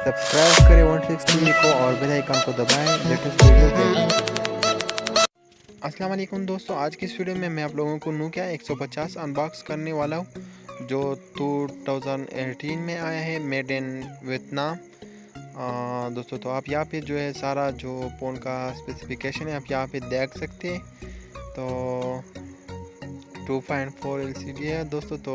Subscribe करें 163 को और बेल आइकन को दबाएं लेटेस्ट वीडियो देखने के लिए। अस्सलाम वालेकुम दोस्तों, आज की इस वीडियो में मैं आप लोगों को नोकिया 150 अनबॉक्स करने वाला हूँ जो 2018 में आया है, मेड इन वियतनाम। दोस्तों तो आप यहाँ पे जो है सारा जो फ़ोन का स्पेसिफिकेशन है आप यहाँ पे देख सकते हैं। तो 2.4 LCD है दोस्तों। तो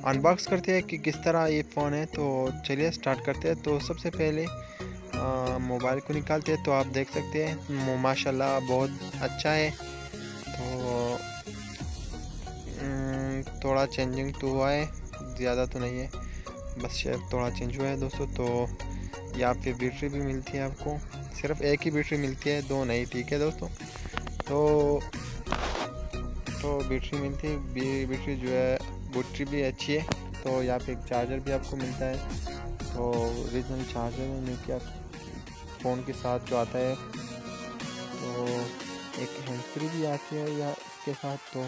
अनबॉक्स करते हैं कि किस तरह ये फ़ोन है। तो चलिए स्टार्ट करते हैं। तो सबसे पहले मोबाइल को निकालते हैं। तो आप देख सकते हैं माशाल्लाह बहुत अच्छा है। तो थोड़ा चेंजिंग तो हुआ है, ज़्यादा तो नहीं है, बस शायद थोड़ा चेंज हुआ है दोस्तों। तो यहाँ पे बैटरी भी मिलती है आपको, सिर्फ एक ही बैटरी मिलती है, दो नहीं, ठीक है दोस्तों। तो बैटरी मिलती है, बैटरी जो है बैटरी भी अच्छी है। तो यहाँ पे एक चार्जर भी आपको मिलता है। तो ओरिजिनल चार्जर है नोकिया फ़ोन के साथ जो आता है। तो एक हैंड फ्री भी आती है या इसके साथ। तो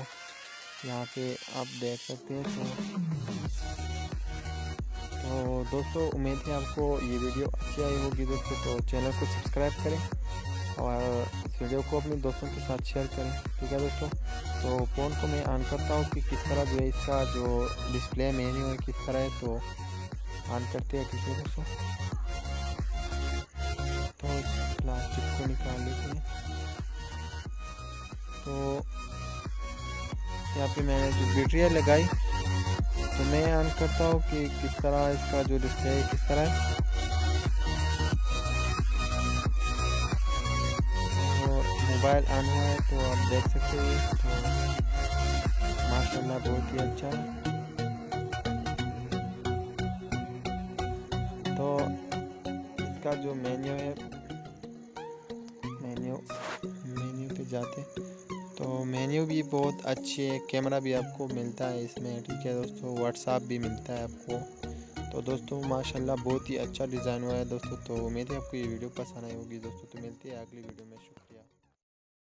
यहाँ पे आप देख सकते हैं। तो दोस्तों उम्मीद है आपको ये वीडियो अच्छी आई होगी दोस्तों। तो चैनल को सब्सक्राइब करें और इस वीडियो को अपने दोस्तों के साथ शेयर करें, ठीक है दोस्तों। तो फ़ोन को मैं ऑन करता हूँ कि किस तरह जो है इसका जो डिस्प्ले मेन्यू है किस तरह है। तो ऑन करते हैं, ठीक है दोस्तों। तो इस प्लास्टिक को निकाल लेते हैं। तो यहाँ पे मैंने जो बैटरी लगाई, तो मैं ऑन करता हूँ कि किस तरह इसका जो डिस्प्ले है किस तरह है। तो मोबाइल ऑन हुआ है, तो आप देख सकते हैं। तो माशाल्लाह बहुत ही अच्छा है। तो इसका जो मेन्यू है, मेन्यू पे जाते हैं। तो मेन्यू भी बहुत अच्छी है, कैमरा भी आपको मिलता है इसमें, ठीक है दोस्तों। व्हाट्सएप भी मिलता है आपको। तो दोस्तों माशाल्लाह बहुत ही अच्छा डिज़ाइन हुआ है दोस्तों। तो उम्मीद है आपको ये वीडियो पसंद आई होगी दोस्तों। तो मिलती है अगली वीडियो में। शुक्रिया।